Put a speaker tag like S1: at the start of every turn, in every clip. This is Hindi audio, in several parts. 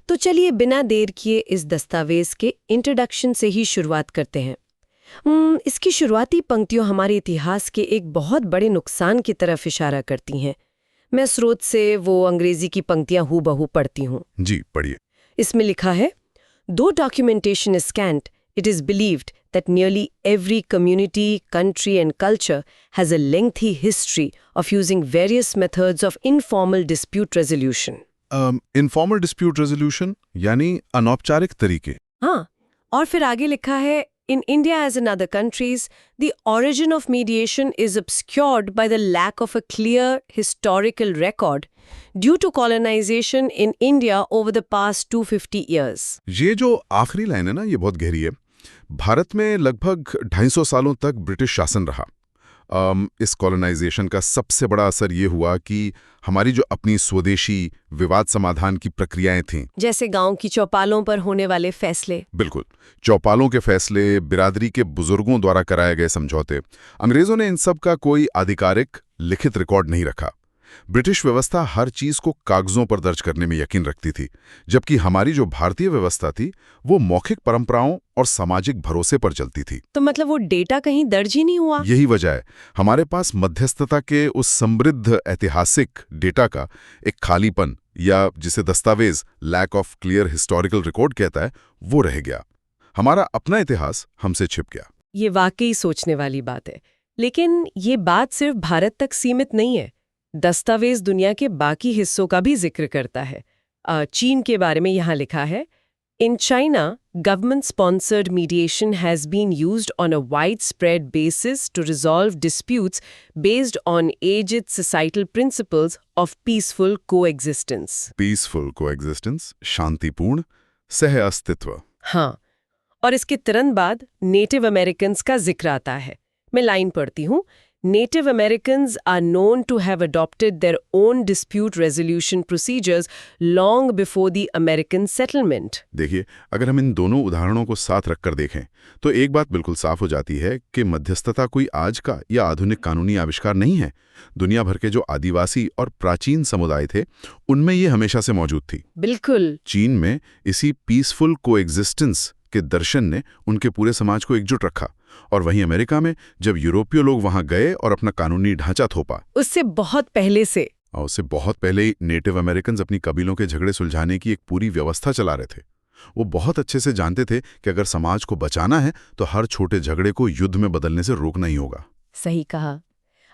S1: तो चलिए बिना देर किए इस दस्तावेज के इंट्रोडक्शन से ही शुरुआत करते हैं। इसकी शुरुआती पंक्तियों हमारे इतिहास के एक बहुत बड़े नुकसान की तरफ इशारा करती हैं। मैं स्रोत से वो अंग्रेजी की पंक्तियां हूबहू पढ़ती हूँ।
S2: जी, पढ़िए।
S1: इसमें लिखा है, दो documentation is scant, it is believed that nearly every community, country and culture has a lengthy history of using various methods of informal dispute resolution.
S2: Informal dispute resolution यानी अनौपचारिक तरीके।
S1: हाँ, और फिर आगे लिखा है, in India as in other countries, the origin of mediation is obscured by the lack of a clear historical record due to colonization in India over the past 250 years.
S2: ये जो आखिरी लाइन है ना, ये बहुत गहरी है। भारत में लगभग 250 सालों तक ब्रिटिश शासन रहा। इस कॉलोनाइजेशन का सबसे बड़ा असर ये हुआ कि हमारी जो अपनी स्वदेशी विवाद समाधान की प्रक्रियाएं थीं,
S1: जैसे गांव की चौपालों पर होने वाले फैसले।
S2: बिल्कुल, चौपालों के फैसले, बिरादरी के बुजुर्गों द्वारा कराए गए समझौते, अंग्रेजों ने इन सब का कोई आधिकारिक लिखित रिकॉर्ड नहीं रखा। ब्रिटिश व्यवस्था हर चीज को कागजों पर दर्ज करने में यकीन रखती थी, जबकि हमारी जो भारतीय व्यवस्था थी वो मौखिक परंपराओं और सामाजिक भरोसे पर चलती थी।
S1: तो मतलब वो डेटा कहीं दर्ज ही नहीं हुआ।
S2: यही वजह है हमारे पास मध्यस्थता के उस समृद्ध ऐतिहासिक डेटा का एक खालीपन, या जिसे दस्तावेज lack of clear historical record कहता है, वो रह गया। हमारा अपना इतिहास हमसे छिप गया।
S1: ये वाकई सोचने वाली बात है। लेकिन ये बात सिर्फ भारत तक सीमित नहीं है। दस्तावेज दुनिया के बाकी हिस्सों का भी जिक्र करता है। चीन के बारे में यहाँ लिखा है, in China government sponsored mediation has been used on a widespread basis to resolve disputes based on aged societal principles of peaceful coexistence.
S2: Peaceful coexistence, शांतिपूर्ण सह अस्तित्व।
S1: हाँ, और इसके तुरंत बाद नेटिव अमेरिकन्स का जिक्र आता है। मैं लाइन पढ़ती हूँ, Native Americans are known to have adopted their own dispute resolution procedures long before the American settlement.
S2: देखिए, अगर हम इन दोनों उदाहरणों को साथ रखकर देखें तो एक बात बिल्कुल साफ हो जाती है कि मध्यस्थता कोई आज का या आधुनिक कानूनी आविष्कार नहीं है। दुनिया भर के जो आदिवासी और प्राचीन समुदाय थे, उनमें ये हमेशा से मौजूद थी।
S1: बिल्कुल।
S2: चीन में इसी पीसफुल कोएग्जिस्टेंस के दर्शन ने उनके पूरे समाज को एकजुट रखा, और वहीं अमेरिका में जब यूरोपीय लोग वहां गए और अपना कानूनी ढांचा थोपा,
S1: उससे बहुत पहले
S2: ही नेटिव अमेरिकन अपनी कबीलों के झगड़े सुलझाने की एक पूरी व्यवस्था चला रहे थे। वो बहुत अच्छे से जानते थे कि अगर समाज को बचाना है तो हर छोटे झगड़े को युद्ध में बदलने से रोकना ही होगा।
S1: सही कहा।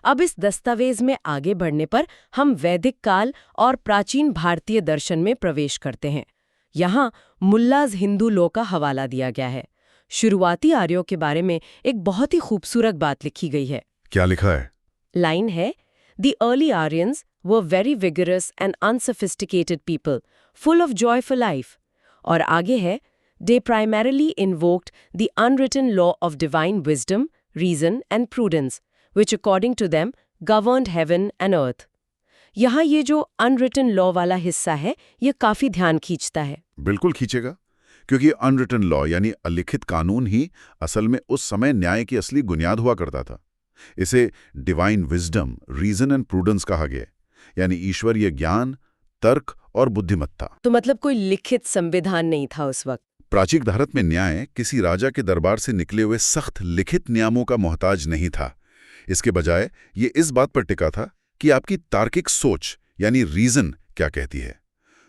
S1: अब इस दस्तावेज में आगे बढ़ने पर हम वैदिक काल और प्राचीन भारतीय दर्शन में प्रवेश करते हैं। यहाँ मुल्लाज हिंदू लॉ का हवाला दिया गया है। शुरुआती आर्यों के बारे में एक बहुत ही खूबसूरत बात लिखी गई है।
S2: क्या लिखा है?
S1: लाइन है, The early Aryans were very vigorous and unsophisticated people, full of joy for life. और आगे है, They primarily invoked the unwritten law of divine wisdom, reason and prudence, which according to them governed heaven and earth. यहाँ ये जो अनरिटन लॉ वाला हिस्सा है, ये काफी ध्यान खींचता है।
S2: बिल्कुल खींचेगा, क्योंकि अनरिटन लॉ यानी अलिखित कानून ही असल में उस समय न्याय की असली बुनियाद हुआ करता था। इसे divine wisdom, reason and prudence कहा गया, यानी ईश्वरीय ज्ञान, तर्क और बुद्धिमत्ता।
S1: तो मतलब कोई लिखित संविधान नहीं था उस वक्त।
S2: प्राचीन भारत में न्याय किसी राजा के दरबार से निकले हुए सख्त लिखित नियमों का मोहताज नहीं था। इसके बजाय ये इस बात पर टिका था कि आपकी तार्किक सोच यानी रीजन क्या कहती है,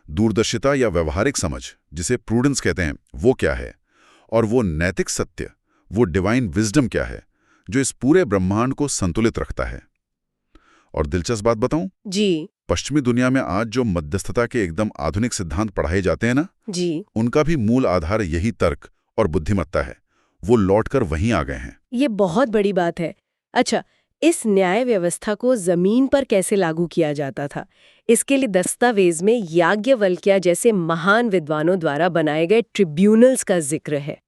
S2: दूरदर्शिता या व्यवहारिक समझ जिसे प्रूडेंस कहते हैं वो क्या है, और वो नैतिक सत्य, वो डिवाइन विजडम क्या है जो इस पूरे ब्रह्मांड को संतुलित रखता है। और दिलचस्प बात बताऊं
S1: जी,
S2: पश्चिमी दुनिया में आज जो मध्यस्थता के एकदम आधुनिक सिद्धांत पढ़ाए जाते हैं ना
S1: जी,
S2: उनका भी मूल आधार यही तर्क और बुद्धिमत्ता है। वो लौटकर वहीं आ गए हैं।
S1: ये बहुत बड़ी बात है। अच्छा, इस न्याय व्यवस्था को जमीन पर कैसे लागू किया जाता था? इसके लिए दस्तावेज में याज्ञवल्क्य जैसे महान विद्वानों द्वारा बनाए गए ट्रिब्यूनल्स का जिक्र है।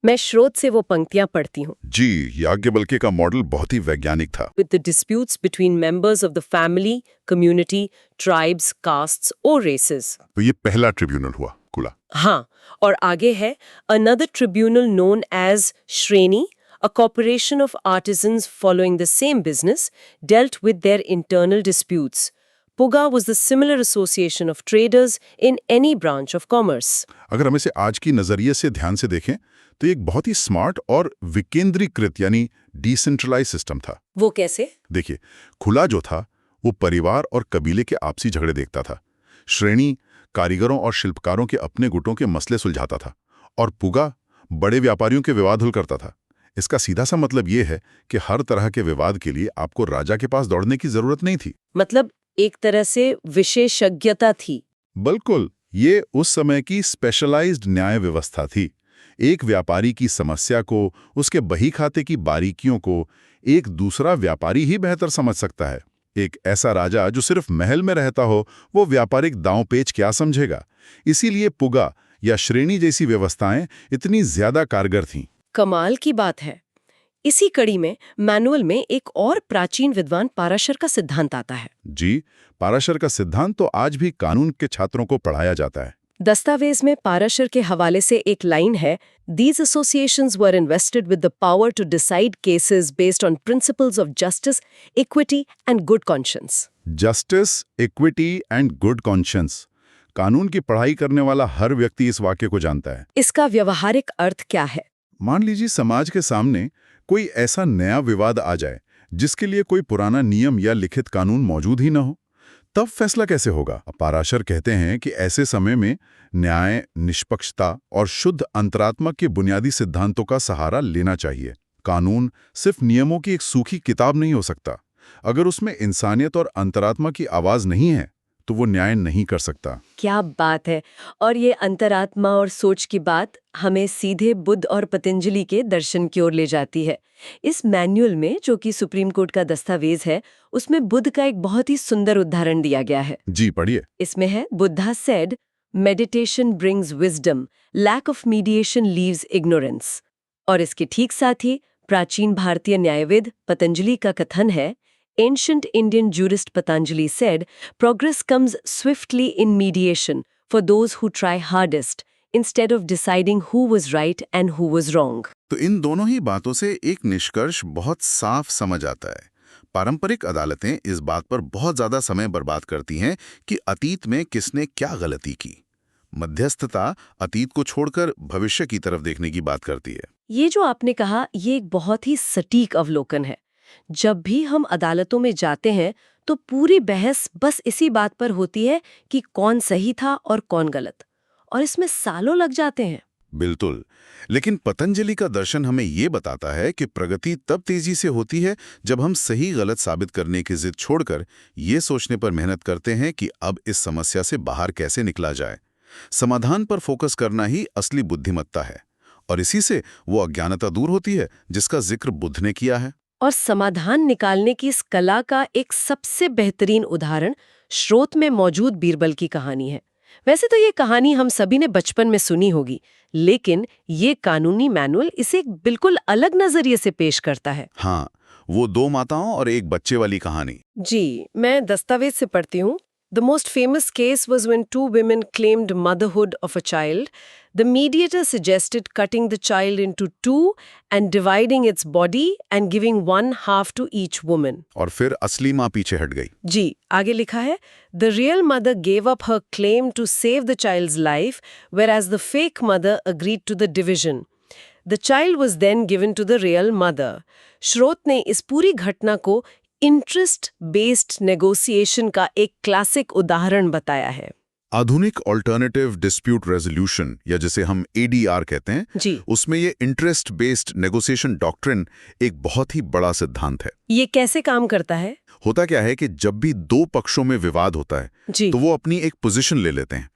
S1: मैं स्रोत से वो पंक्तियां पढ़ती हूँ।
S2: जी, याज्ञवल्क्य का मॉडल बहुत ही वैज्ञानिक था।
S1: With the disputes between members of the family, community, tribes, castes or races.
S2: तो ये पहला ट्रिब्यूनल हुआ कुला।
S1: हाँ, और आगे है another tribunal known as Shreni, a corporation of artisans following the same business, dealt with their internal disputes. Puga was the similar association of traders in any branch of commerce.
S2: अगर हम इसे आज की नजरिए से ध्यान से देखें तो ये एक बहुत ही स्मार्ट और विकेंद्रीकृत यानी डिसेंट्रलाइज सिस्टम था।
S1: वो कैसे?
S2: देखिए, खुला जो था वो परिवार और कबीले के आपसी झगड़े देखता था। श्रेणी कारीगरों और शिल्पकारों के अपने गुटों के मसले सुलझाता था और पुगा बड़े व्यापारियों के विवाद हल करता था। इसका सीधा सा मतलब ये है कि हर तरह के विवाद के लिए आपको राजा के पास दौड़ने की जरूरत नहीं थी।
S1: मतलब एक तरह से विशेषज्ञता थी।
S2: बिल्कुल, ये उस समय की स्पेशलाइज्ड न्याय व्यवस्था थी। एक व्यापारी की समस्या को, उसके बही खाते की बारीकियों को एक दूसरा व्यापारी ही बेहतर समझ सकता है। एक ऐसा राजा जो सिर्फ महल में रहता हो, वो व्यापारिक दांव पेच क्या समझेगा? इसीलिए पुगा या श्रेणी जैसी व्यवस्थाएं इतनी ज्यादा कारगर थीं।
S1: कमाल की बात है। इसी कड़ी में मैनुअल में एक और प्राचीन विद्वान पाराशर का सिद्धांत आता है।
S2: जी, पाराशर का सिद्धांत तो आज भी कानून के छात्रों को पढ़ाया जाता है।
S1: दस्तावेज में पाराशर के हवाले से एक लाइन है, These associations were invested with the power to decide cases based on principles of justice, equity and good conscience.
S2: Justice, equity and good conscience. कानून की पढ़ाई करने वाला हर व्यक्ति इस वाक्य को जानता है।
S1: इसका व्यवहारिक अर्थ क्या है?
S2: मान लीजिए समाज के सामने कोई ऐसा नया विवाद आ जाए जिसके लिए कोई पुराना नियम या लिखित कानून मौजूद ही न हो, तब फैसला कैसे होगा? पाराशर कहते हैं कि ऐसे समय में न्याय, निष्पक्षता और शुद्ध अंतरात्मा के बुनियादी सिद्धांतों का सहारा लेना चाहिए। कानून सिर्फ नियमों की एक सूखी किताब नहीं हो सकता। अगर उसमें इंसानियत और अंतरात्मा की आवाज नहीं है तो वो न्याय नहीं कर सकता।
S1: क्या बात है। और ये अंतरात्मा और सोच की बात हमें सीधे बुद्ध और पतंजलि के दर्शन की ओर ले जाती है। इस मैनुअल में, जो कि सुप्रीम कोर्ट का दस्तावेज है, उसमें बुद्ध का एक बहुत ही सुंदर उदाहरण दिया गया है।
S2: जी, पढ़िए।
S1: इसमें है, Buddha said, meditation brings wisdom, lack of mediation leaves ignorance. और इसके ठीक साथ ही प्राचीन भारतीय न्यायविद पतंजलि का कथन है, Ancient Indian jurist Patanjali said, progress comes swiftly in mediation for those who try hardest, instead of deciding who was right and who was wrong.
S2: तो इन दोनों ही बातों से एक निष्कर्ष बहुत साफ समझ आता है। पारंपरिक अदालतें इस बात पर बहुत ज्यादा समय बर्बाद करती हैं कि अतीत में किसने क्या गलती की। मध्यस्थता अतीत को छोड़कर भविष्य की तरफ देखने की बात करती है।
S1: ये जो आपने कहा, ये एक बहुत ही सटीक अवलोकन है। जब भी हम अदालतों में जाते हैं तो पूरी बहस बस इसी बात पर होती है कि कौन सही था और कौन गलत, और इसमें सालों लग जाते हैं।
S2: बिल्कुल, लेकिन पतंजलि का दर्शन हमें ये बताता है कि प्रगति तब तेजी से होती है जब हम सही गलत साबित करने की जिद छोड़कर ये सोचने पर मेहनत करते हैं कि अब इस समस्या से बाहर कैसे निकला जाए। समाधान पर फोकस करना ही असली बुद्धिमत्ता है, और इसी से वो अज्ञानता दूर होती है जिसका जिक्र बुद्ध ने किया है।
S1: और समाधान निकालने की इस कला का एक सबसे बेहतरीन उदाहरण स्रोत में मौजूद बीरबल की कहानी है। वैसे तो ये कहानी हम सभी ने बचपन में सुनी होगी, लेकिन ये कानूनी मैनुअल इसे एक बिल्कुल अलग नजरिए से पेश करता है।
S2: हाँ, वो दो माताओं और एक बच्चे वाली कहानी।
S1: जी, मैं दस्तावेज से पढ़ती हूँ। The most famous case was when two women claimed motherhood of a child. The mediator suggested cutting the child into two and dividing its body and giving one half to each woman.
S2: और फिर असली माँ पीछे हट गई।
S1: जी, आगे लिखा है, The real mother gave up her claim to save the child's life, whereas the fake mother agreed to the division. The child was then given to the real mother. स्रोत ने इस पूरी घटना को इंटरेस्ट बेस्ड नेगोशिएशन का एक क्लासिक उदाहरण बताया है।
S2: आधुनिक ऑल्टरनेटिव डिस्प्यूट रेजोल्यूशन, या जिसे हम ADR कहते हैं,
S1: जी,
S2: उसमें ये इंटरेस्ट बेस्ड नेगोशिएशन डॉक्ट्रिन एक बहुत ही बड़ा सिद्धांत है।
S1: ये कैसे काम करता है?
S2: होता क्या है कि जब भी दो पक्षों में विवाद होता है
S1: जी,
S2: तो वो अपनी एक पोजीशन ले लेते हैं,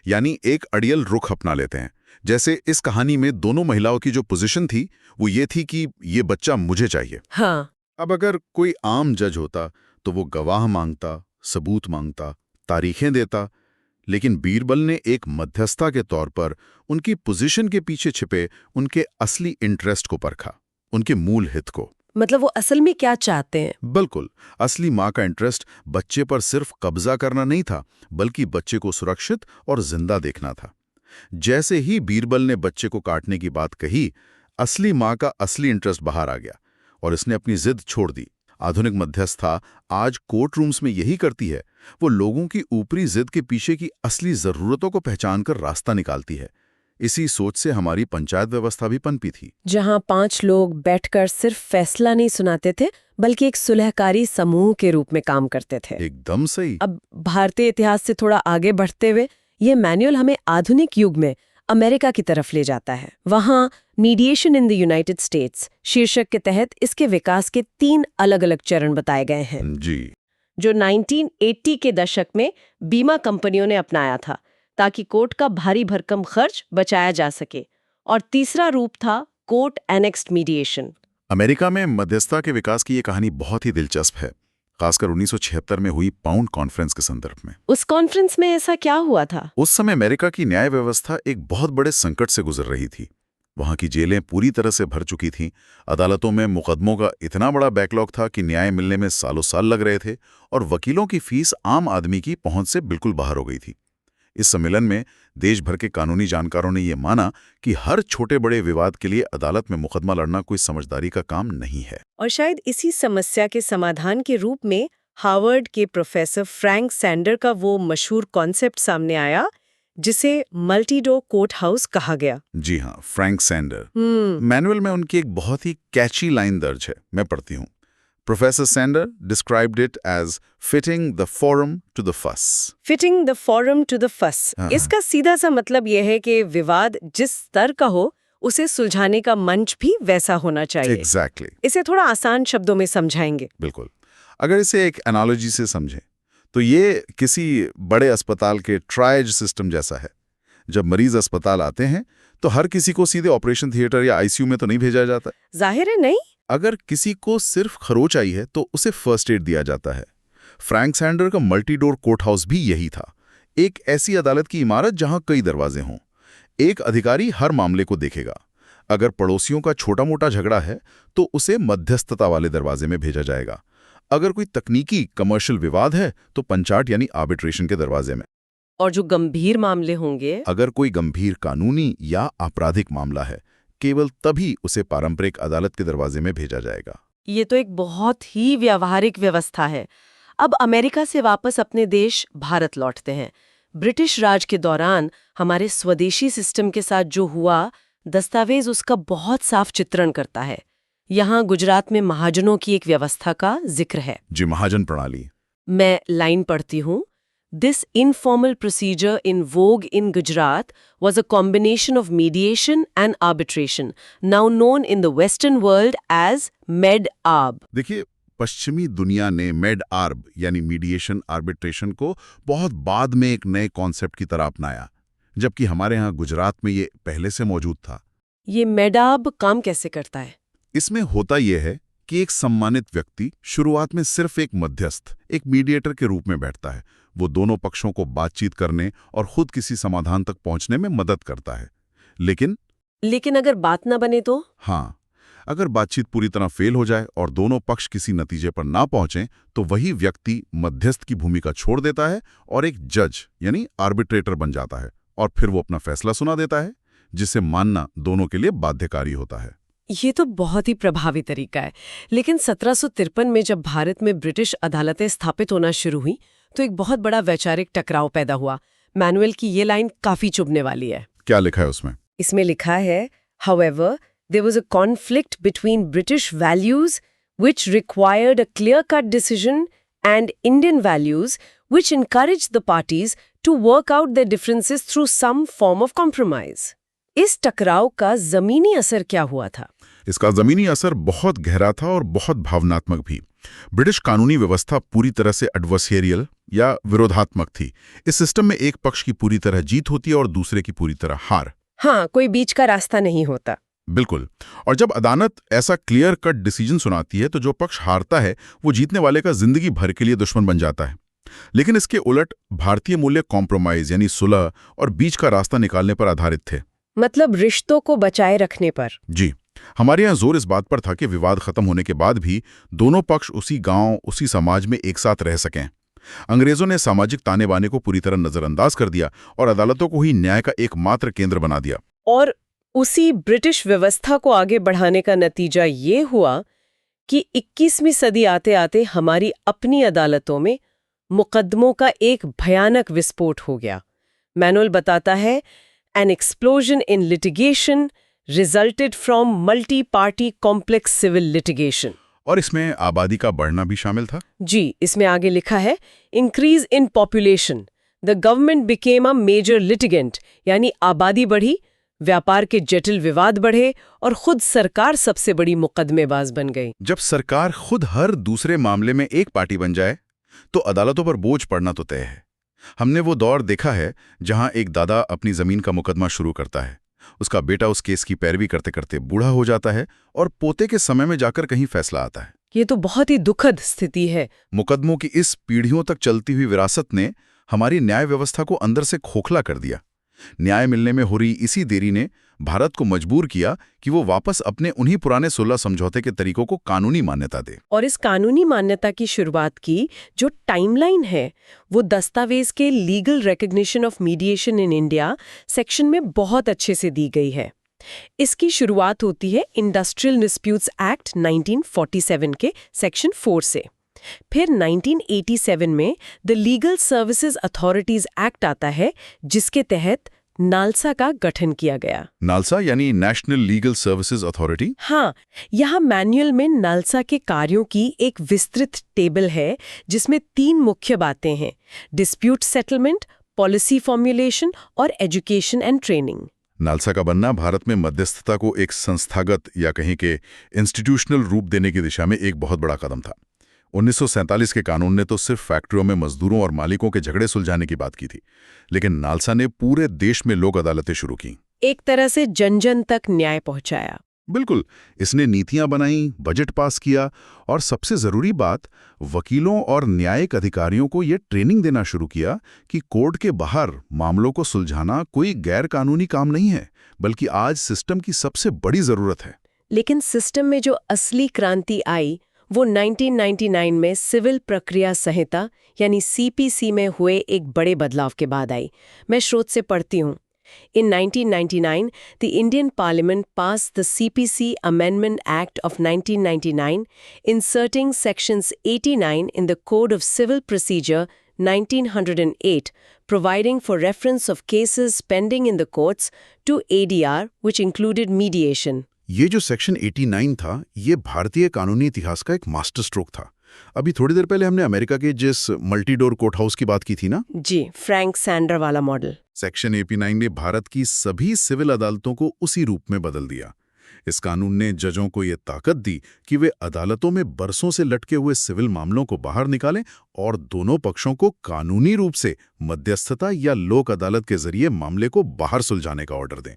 S2: यानी एक अड़ियल रुख अपना लेते हैं। जैसे इस कहानी में दोनों महिलाओं की जो पोजीशन थी वो ये थी कि ये बच्चा मुझे चाहिए।
S1: हाँ,
S2: अब अगर कोई आम जज होता तो वो गवाह मांगता, सबूत मांगता, तारीखें देता, लेकिन बीरबल ने एक मध्यस्थता के तौर पर उनकी पोजीशन के पीछे छिपे उनके असली इंटरेस्ट को परखा, उनके मूल हित को।
S1: मतलब वो असल में क्या चाहते हैं?
S2: बिल्कुल, असली माँ का इंटरेस्ट बच्चे पर सिर्फ कब्जा करना नहीं था, बल्कि बच्चे को सुरक्षित और जिंदा देखना था। जैसे ही बीरबल ने बच्चे को काटने की बात कही, असली माँ का असली इंटरेस्ट बाहर आ गया और इसने अपनी जिद छोड़ दी। आधुनिक मध्यस्थता आज कोर्ट रूम्स में यही करती है। वो लोगों की ऊपरी जिद के पीछे की असली जरूरतों को पहचानकर रास्ता निकालती है। इसी सोच से हमारी पंचायत व्यवस्था भी पनपी थी,
S1: जहां 5 लोग बैठकर सिर्फ फैसला नहीं सुनाते थे, बल्कि एक सुलहकारी समूह के रूप में काम करते थे।
S2: एकदम सही।
S1: अब भारतीय इतिहास से थोड़ा आगे बढ़ते हुए ये मैनुअल हमें आधुनिक युग में अमेरिका की तरफ ले जाता है। वहां mediation in the United states शीर्षक के तहत इसके विकास के 3 अलग-अलग चरण बताए गए हैं,
S2: जी,
S1: जो 1980 के दशक में बीमा कंपनियों ने अपनाया था ताकि कोर्ट का भारी भरकम खर्च बचाया जा सके। और तीसरा रूप था कोर्ट एनेक्स्ड मीडिएशन।
S2: अमेरिका में मध्यस्थता के विकास की ये कहानी बहुत ही दिलचस्प है, खासकर 1976 में हुई पाउंड कॉन्फ्रेंस के संदर्भ में।
S1: उस कॉन्फ्रेंस में ऐसा क्या हुआ था?
S2: उस समय अमेरिका की न्याय व्यवस्था एक बहुत बड़े संकट से गुजर रही थी। वहां की जेलें पूरी तरह से भर चुकी थीं, अदालतों में मुकदमों का इतना बड़ा बैकलॉग था कि न्याय मिलने में सालों साल लग रहे थे, और वकीलों की फीस आम आदमी की पहुंच से बिल्कुल बाहर हो गई थी। इस सम्मेलन में देश भर के कानूनी जानकारों ने यह माना कि हर छोटे बड़े विवाद के लिए अदालत में मुकदमा लड़ना कोई समझदारी का काम नहीं है।
S1: और शायद इसी समस्या के समाधान के रूप में हार्वर्ड के प्रोफेसर फ्रैंक सैंडर का वो मशहूर कॉन्सेप्ट सामने आया, जिसे मल्टी डोर कोर्ट हाउस कहा गया।
S2: जी हाँ, फ्रैंक सैंडर। मैनुअल में उनकी एक बहुत ही कैची लाइन दर्ज है, मैं पढ़ती हूँ। Professor Sander described it as fitting the forum to the fuss.
S1: Fitting the forum to the fuss. इसका सीधा सा मतलब यह है कि विवाद जिस स्तर का हो, उसे सुलझाने का मंच भी वैसा होना चाहिए।
S2: Exactly.
S1: इसे थोड़ा आसान शब्दों में समझाएंगे।
S2: बिल्कुल। अगर इसे एक एनालॉजी से समझें, तो ये किसी बड़े अस्पताल के ट्रायज सिस्टम जैसा है। जब मरीज अस्पताल आते हैं, तो हर किसी को सीधे ऑपरेशन थिएटर या आईसीयू में तो नहीं भेजा जाता।
S1: जाहिर है नहीं।
S2: अगर किसी को सिर्फ खरोच आई है तो उसे फर्स्ट एड दिया जाता है। फ्रैंक सैंडर का मल्टी डोर कोर्ट हाउस भी यही था, एक ऐसी अदालत की इमारत जहां कई दरवाजे हों। एक अधिकारी हर मामले को देखेगा। अगर पड़ोसियों का छोटा मोटा झगड़ा है तो उसे मध्यस्थता वाले दरवाजे में भेजा जाएगा। अगर कोई तकनीकी कमर्शियल विवाद है तो पंचाट यानी आर्बिट्रेशन के दरवाजे में।
S1: और जो गंभीर मामले होंगे,
S2: अगर कोई गंभीर कानूनी या आपराधिक मामला है, केवल तभी उसे पारंपरिक अदालत के दरवाजे में भेजा जाएगा।
S1: ये तो एक बहुत ही व्यावहारिक व्यवस्था है। अब अमेरिका से वापस अपने देश भारत लौटते हैं। ब्रिटिश राज के दौरान हमारे स्वदेशी सिस्टम के साथ जो हुआ, दस्तावेज उसका बहुत साफ चित्रण करता है। यहाँ गुजरात में महाजनों की एक व्यवस्था का जिक्र है।
S2: जी, महाजन प्रणाली।
S1: मैं लाइन पढ़ती हूँ। This informal procedure in vogue in Gujarat was a combination of mediation and arbitration, now known in the Western world as Med-Arb.
S2: देखिए, पश्चिमी दुनिया ने मेड-आर्ब यानी मीडिएशन आर्बिट्रेशन को बहुत बाद में एक नए कॉन्सेप्ट की तरह अपनाया, जबकि हमारे यहाँ गुजरात में ये पहले से मौजूद था।
S1: ये Med-Arb काम कैसे करता है?
S2: इसमें होता यह है कि एक सम्मानित व्यक्ति शुरुआत में सिर्फ एक मध्यस्थ, एक मीडिएटर के रूप में बैठता है। वो दोनों पक्षों को बातचीत करने और खुद किसी समाधान तक पहुंचने में मदद करता है। लेकिन
S1: अगर बात ना बने तो?
S2: हाँ, अगर बातचीत पूरी तरह फेल हो जाए और दोनों पक्ष किसी नतीजे पर ना पहुंचें, तो वही व्यक्ति मध्यस्थ की भूमिका छोड़ देता है और एक जज यानी आर्बिट्रेटर बन जाता है, और फिर वो अपना फैसला सुना देता है, जिसे मानना दोनों के लिए बाध्यकारी होता है।
S1: ये तो बहुत ही प्रभावी तरीका है। लेकिन 1753 में जब भारत में ब्रिटिश अदालतें स्थापित होना शुरू हुई, तो एक बहुत बड़ा वैचारिक टकराव पैदा हुआ। मैनुअल की ये लाइन काफी चुभने वाली है।
S2: क्या लिखा है उसमें?
S1: इसमें लिखा है, However, there was a conflict between British values, which required a clear-cut decision, and Indian values, which encouraged the parties to work out their differences through some form of compromise. इस टकराव का जमीनी असर क्या हुआ था?
S2: इसका जमीनी असर बहुत गहरा था और बहुत भावनात्मक भी। ब्रिटिश कानूनी व्यवस्था पूरी तरह से एडवर्सेरियल या विरोधात्मक थी। इस सिस्टम में एक पक्ष की पूरी तरह जीत होती है और दूसरे की पूरी तरह हार।
S1: हाँ, कोई बीच का रास्ता नहीं होता।
S2: बिल्कुल। और जब अदालत ऐसा क्लियर कट डिसीजन सुनाती है, तो जो पक्ष हारता है वो जीतने वाले का जिंदगी भर के लिए दुश्मन बन जाता है। लेकिन इसके उलट भारतीय मूल्य कॉम्प्रोमाइज यानी सुलह और बीच का रास्ता निकालने पर आधारित थे।
S1: मतलब रिश्तों को बचाए रखने पर।
S2: जी, हमारे यहाँ जोर इस बात पर था कि विवाद खत्म होने के बाद भी दोनों पक्ष उसी गांव, उसी समाज में एक साथ रह सकें। अंग्रेजों ने सामाजिक ताने बाने को पूरी तरह नजरअंदाज कर दिया और अदालतों को ही न्याय का एकमात्र केंद्र बना दिया।
S1: और उसी ब्रिटिश व्यवस्था को आगे बढ़ाने का नतीजा ये हुआ कि 21वीं सदी आते आते हमारी अपनी अदालतों में मुकदमों का एक भयानक विस्फोट हो गया। मैनुअल बताता है, an explosion in litigation resulted from multi party complex civil litigation.
S2: और इसमें आबादी का बढ़ना भी शामिल था।
S1: जी, इसमें आगे लिखा है, increase in population, the government became a major litigant, यानी आबादी बढ़ी, व्यापार के जटिल विवाद बढ़े और खुद सरकार सबसे बड़ी मुकदमेबाज बन गई।
S2: जब सरकार खुद हर दूसरे मामले में एक पार्टी बन जाए तो अदालतों पर बोझ पड़ना तो तय है। हमने वो दौर देखा है जहां एक दादा अपनी जमीन का मुकदमा शुरू करता है, उसका बेटा उस केस की पैरवी करते करते बूढ़ा हो जाता है और पोते के समय में जाकर कहीं फैसला आता है।
S1: ये तो बहुत ही दुखद स्थिति है।
S2: मुकदमों की इस पीढ़ियों तक चलती हुई विरासत ने हमारी न्याय व्यवस्था को अंदर से खोखला कर दिया। न्याय मिलने में हो रही इसी देरी ने भारत को मजबूर किया कि वो वापस अपने उन्हीं पुराने 16 समझौते के तरीकों को कानूनी मान्यता दे।
S1: और इस कानूनी मान्यता की शुरुआत की जो टाइमलाइन है वो दस्तावेज के legal recognition of mediation in India section में बहुत अच्छे से दी गई है। इसकी शुरुआत होती है इंडस्ट्रियल डिस्प्यूट्स एक्ट 1947 के सेक्शन 4 से। फिर 1987 में the legal services authorities act आता है, जिसके तहत नालसा का गठन किया गया।
S2: नालसा यानी नेशनल लीगल सर्विसेज अथॉरिटी?
S1: हाँ, यहाँ मैनुअल में नालसा के कार्यों की एक विस्तृत टेबल है जिसमें 3 मुख्य बातें हैं: डिस्प्यूट सेटलमेंट, पॉलिसी फॉर्मुलेशन और एजुकेशन एंड ट्रेनिंग।
S2: नालसा का बनना भारत में मध्यस्थता को एक संस्थागत या कहीं के इंस्टीट्यूशनल रूप देने की दिशा में एक बहुत बड़ा कदम था। 1947 के कानून ने तो सिर्फ फैक्ट्रियों में मजदूरों और मालिकों के झगड़े सुलझाने की बात की थी, लेकिन नालसा ने पूरे देश में लोक अदालतें शुरू की।
S1: एक तरह से जन जन तक न्याय पहुंचाया।
S2: बिल्कुल, इसने नीतियां बनाई, बजट पास किया और सबसे जरूरी बात, वकीलों और न्यायिक अधिकारियों को यह ट्रेनिंग देना शुरू किया कि कोर्ट के बाहर मामलों को सुलझाना कोई गैर कानूनी काम नहीं है, बल्कि आज सिस्टम की सबसे बड़ी जरूरत है।
S1: लेकिन सिस्टम में जो असली क्रांति आई वो 1999 में सिविल प्रक्रिया संहिता यानी सीपीसी में हुए एक बड़े बदलाव के बाद आई। मैं स्रोत से पढ़ती हूँ। In 1999, the Indian Parliament passed the CPC Amendment Act of 1999, inserting sections 89 in the Code of Civil Procedure 1908, providing for reference of cases pending in the courts to ADR, which included mediation.
S2: ये जो सेक्शन 89 था, ये भारतीय कानूनी इतिहास का एक मास्टर स्ट्रोक था। अभी थोड़ी देर पहले हमने अमेरिका के जिस मल्टी डोर कोर्ट हाउस की बात की थी ना,
S1: जी, फ्रैंक सैंडर वाला मॉडल।
S2: सेक्शन 89 ने भारत की सभी सिविल अदालतों को उसी रूप में बदल दिया। इस कानून ने जजों को ये ताकत दी कि वे अदालतों में बरसों से लटके हुए सिविल मामलों को बाहर निकालें और दोनों पक्षों को कानूनी रूप से मध्यस्थता या लोक अदालत के जरिए मामले को बाहर सुलझाने का ऑर्डर दें।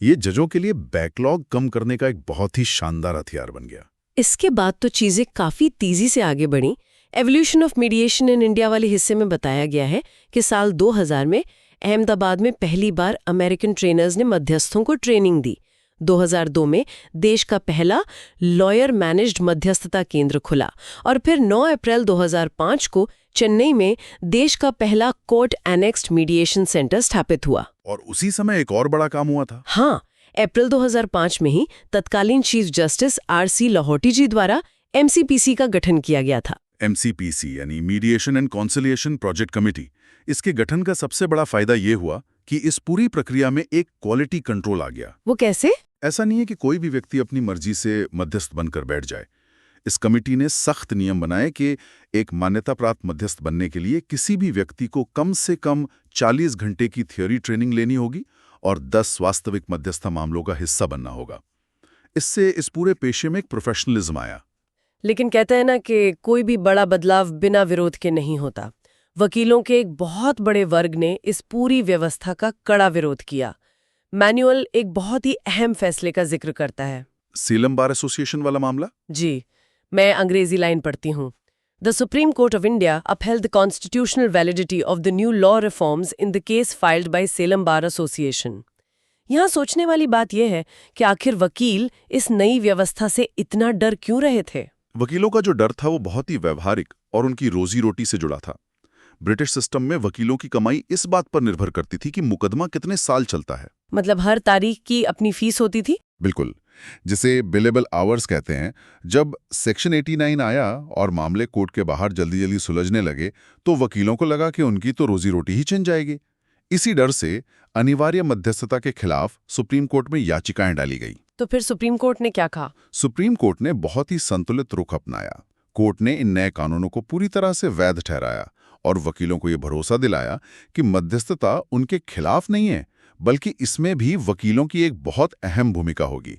S2: ये जजों के लिए बैकलॉग कम करने का एक बहुत ही शानदार हथियार बन गया।
S1: इसके बाद तो चीजें काफी तेजी से आगे बढ़ी। Evolution of mediation in India वाले हिस्से में बताया गया है कि साल 2000 में अहमदाबाद में पहली बार अमेरिकन ट्रेनर्स ने मध्यस्थों को ट्रेनिंग दी। 2002 में देश का पहला लॉयर मैनेज्ड मध्यस्थता केंद्र खुला और फिर 9 अप्रैल 2005 को चेन्नई में देश का पहला कोर्ट एनेक्स्ड मीडिएशन सेंटर स्थापित हुआ।
S2: और उसी समय एक और बड़ा काम हुआ था।
S1: हाँ, अप्रैल 2005 में ही तत्कालीन चीफ जस्टिस आर.सी. लाहौटी जी द्वारा एमसीपीसी का गठन किया गया था।
S2: एमसीपीसी यानी mediation and conciliation project committee. इसके गठन का सबसे बड़ा फायदा ये हुआ कि इस पूरी प्रक्रिया में एक क्वालिटी कंट्रोल आ गया।
S1: वो कैसे?
S2: ऐसा नहीं है कि कोई भी व्यक्ति अपनी मर्जी से मध्यस्थ बनकर बैठ जाए। इस कमेटी ने सख्त नियम बनाए कि एक मान्यता प्राप्त मध्यस्थ बनने के लिए किसी भी व्यक्ति को कम से कम 40 घंटे की थियोरी ट्रेनिंग लेनी होगी और 10 वास्तविक मध्यस्थता मामलों का हिस्सा बनना होगा। इससे इस पूरे पेशे में एक प्रोफेशनलिज्म आया।
S1: लेकिन कहते हैं ना कि कोई भी बड़ा बदलाव बिना विरोध के नहीं होता। वकीलों के एक बहुत बड़े वर्ग ने इस पूरी व्यवस्था का कड़ा विरोध किया। मैनुअल एक बहुत ही अहम फैसले का जिक्र करता है।
S2: सेलम बार एसोसिएशन वाला मामला?
S1: जी, मैं अंग्रेजी लाइन पढ़ती हूँ। The Supreme Court of India upheld the constitutional validity of the new law reforms in the case filed by Salem Bar Association. यहाँ सोचने वाली बात यह है कि आखिर वकील इस नई व्यवस्था से इतना डर क्यों रहे थे?
S2: वकीलों का जो डर था वो बहुत ही व्यवहारिक और उनकी रोजी रोटी से जुड़ा था। ब्रिटिश सिस्टम में वकीलों की कमाई इस बात पर निर्भर करती थी कि मुकदमा कितने साल चलता है।
S1: मतलब हर तारीख की अपनी फीस होती थी?
S2: बिल्कुल। जिसे बिलेबल आवर्स कहते हैं। जब सेक्शन 89 आया और मामले कोर्ट के बाहर जल्दी जल्दी सुलझने लगे तो वकीलों को लगा कि उनकी तो रोजी रोटी ही छिन जाएगी। इसी डर से अनिवार्य मध्यस्थता के खिलाफ सुप्रीम कोर्ट में याचिकाएं डाली गई।
S1: तो फिर सुप्रीम कोर्ट ने क्या कहा?
S2: सुप्रीम कोर्ट ने बहुत ही संतुलित रुख अपनाया। कोर्ट ने इन नए कानूनों को पूरी तरह से वैध ठहराया और वकीलों को यह भरोसा दिलाया कि मध्यस्थता उनके खिलाफ नहीं है, बल्कि इसमें भी वकीलों की एक बहुत अहम भूमिका होगी।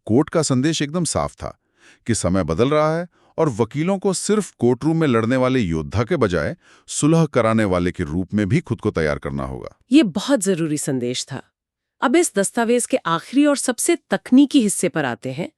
S2: कोर्ट का संदेश एकदम साफ था कि समय बदल रहा है और वकीलों को सिर्फ कोर्टरूम में लड़ने वाले योद्धा के बजाय सुलह कराने वाले के रूप में भी खुद को तैयार करना होगा।
S1: ये बहुत जरूरी संदेश था। अब इस दस्तावेज के आखिरी और सबसे तकनीकी हिस्से पर आते हैं,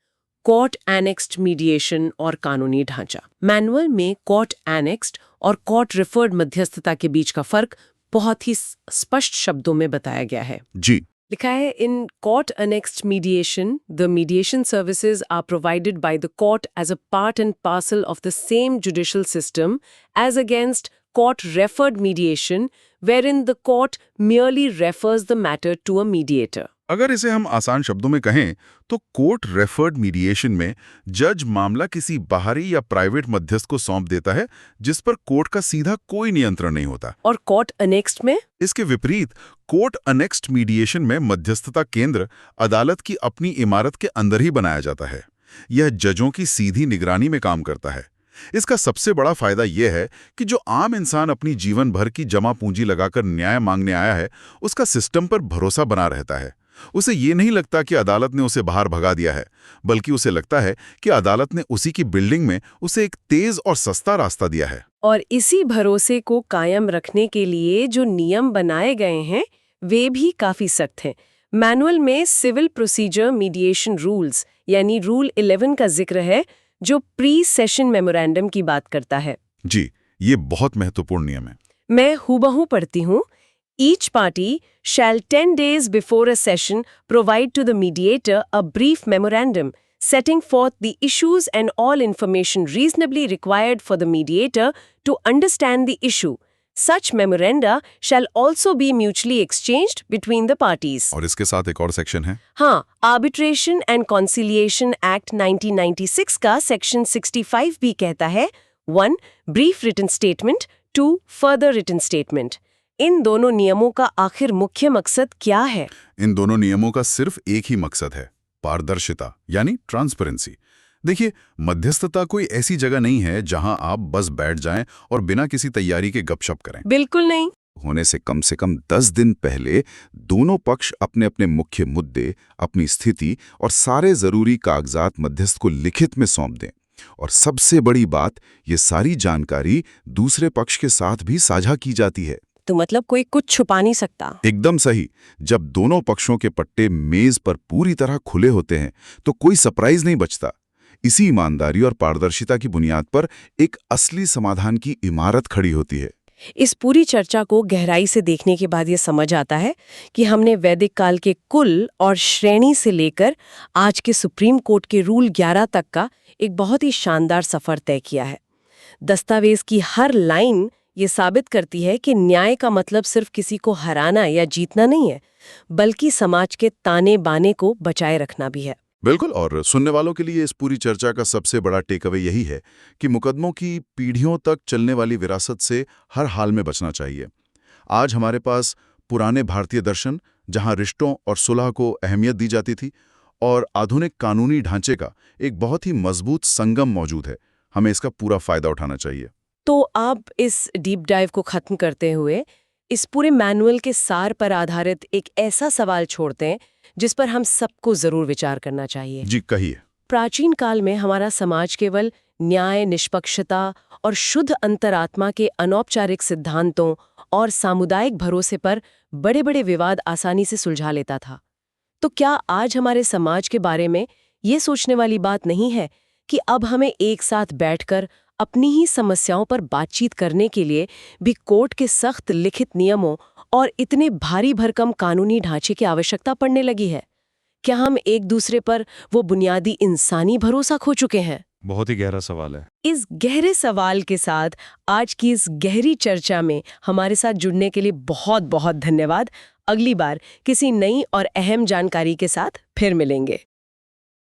S1: कोर्ट एनेक्स्ड मीडिएशन और कानूनी ढांचा। मैनुअल में कोर्ट एनेक्स्ड और कोर्ट रेफर्ड मध्यस्थता के बीच का फर्क बहुत ही स्पष्ट शब्दों में बताया गया है।
S2: जी,
S1: लिखा है, in court annexed mediation, the mediation services are provided by the court as a part and parcel of the same judicial system as against court referred mediation, wherein the court merely refers the matter to a mediator.
S2: अगर इसे हम आसान शब्दों में कहें तो कोर्ट रेफर्ड मीडिएशन में जज मामला किसी बाहरी या प्राइवेट मध्यस्थ को सौंप देता है जिस पर कोर्ट का सीधा कोई नियंत्रण नहीं होता।
S1: और कोर्ट अनेक्स्ड में?
S2: इसके विपरीत कोर्ट अनेक्स्ड मीडिएशन में मध्यस्थता केंद्र अदालत की अपनी इमारत के अंदर ही बनाया जाता है। यह जजों की सीधी निगरानी में काम करता है। इसका सबसे बड़ा फायदा यह है कि जो आम इंसान अपनी जीवन भर की जमा पूंजी लगाकर न्याय मांगने आया है, उसका सिस्टम पर भरोसा बना रहता है। उसे ये नहीं लगता कि अदालत ने उसे बाहर भगा दिया है, बल्कि उसे लगता है कि अदालत ने उसी की बिल्डिंग में उसे एक तेज और सस्ता रास्ता दिया है।
S1: और इसी भरोसे को कायम रखने के लिए जो नियम बनाए गए हैं वे भी काफी सख्त हैं। मैनुअल में सिविल प्रोसीजर मीडिएशन रूल्स यानी रूल 11 का जिक्र है, जो प्री सेशन मेमोरेंडम की बात करता है।
S2: जी, ये बहुत महत्वपूर्ण नियम है।
S1: मैं हूबहू पढ़ती हूँ। Each party shall 10 days before a session provide to the mediator a brief memorandum setting forth the issues and all information reasonably required for the mediator to understand the issue. Such memoranda shall also be mutually exchanged between the parties.
S2: और इसके साथ एक और सेक्शन है।
S1: हाँ, Arbitration and Conciliation Act 1996 का सेक्शन 65 भी कहता है 1. Brief written statement, 2. Further written statement. इन दोनों नियमों का आखिर मुख्य मकसद क्या है?
S2: इन दोनों नियमों का सिर्फ एक ही मकसद है, पारदर्शिता यानी ट्रांसपेरेंसी। देखिए, मध्यस्थता कोई ऐसी जगह नहीं है जहां आप बस बैठ जाएं और बिना किसी तैयारी के गपशप करें।
S1: बिल्कुल नहीं।
S2: होने से कम 10 दिन पहले दोनों पक्ष अपने अपने मुख्य मुद्दे, अपनी स्थिति और सारे जरूरी कागजात मध्यस्थ को लिखित में सौंप दें। और सबसे बड़ी बात, ये सारी जानकारी दूसरे पक्ष के साथ भी साझा की जाती है।
S1: तो मतलब कोई कुछ छुपा नहीं सकता।
S2: एकदम सही। जब दोनों पक्षों के पट्टे मेज पर पूरी तरह खुले होते हैं तो कोई सरप्राइज नहीं बचता। इसी ईमानदारी और पारदर्शिता की बुनियाद पर एक असली समाधान की इमारत खड़ी होती है।
S1: इस पूरी चर्चा को गहराई से देखने के बाद ये समझ आता है कि हमने वैदिक काल के कुल और श्रेणी से लेकर आज के सुप्रीम कोर्ट के रूल 11 तक का एक बहुत ही शानदार सफर तय किया है। दस्तावेज की हर लाइन ये साबित करती है कि न्याय का मतलब सिर्फ किसी को हराना या जीतना नहीं है, बल्कि समाज के ताने बाने को बचाए रखना भी है।
S2: बिल्कुल। और सुनने वालों के लिए इस पूरी चर्चा का सबसे बड़ा टेकअवे यही है कि मुकदमों की पीढ़ियों तक चलने वाली विरासत से हर हाल में बचना चाहिए। आज हमारे पास पुराने भारतीय दर्शन, जहां रिश्तों और सुलह को अहमियत दी जाती थी, और आधुनिक कानूनी ढांचे का एक बहुत ही मजबूत संगम मौजूद है। हमें इसका पूरा फायदा उठाना चाहिए।
S1: तो आप इस डीप डाइव को खत्म करते हुए इस पूरे मैनुअल के सार पर आधारित एक ऐसा सवाल छोड़ते हैं जिस पर हम सबको जरूर विचार करना चाहिए।
S2: जी, कहिए।
S1: प्राचीन काल में हमारा समाज केवल न्याय, निष्पक्षता और शुद्ध अंतरात्मा के अनौपचारिक सिद्धांतों और सामुदायिक भरोसे पर बड़े बड़े विवाद आसानी से सुलझा लेता था। तो क्या आज हमारे समाज के बारे में ये सोचने वाली बात नहीं है कि अब हमें एक साथ बैठकर अपनी ही समस्याओं पर बातचीत करने के लिए भी कोर्ट के सख्त लिखित नियमों और इतने भारी भरकम कानूनी ढांचे की आवश्यकता पड़ने लगी है? क्या हम एक दूसरे पर वो बुनियादी इंसानी भरोसा खो चुके हैं?
S3: बहुत ही गहरा सवाल है।
S1: इस गहरे सवाल के साथ आज की इस गहरी चर्चा में हमारे साथ जुड़ने के लिए बहुत बहुत धन्यवाद। अगली बार किसी नई और अहम जानकारी के साथ फिर मिलेंगे।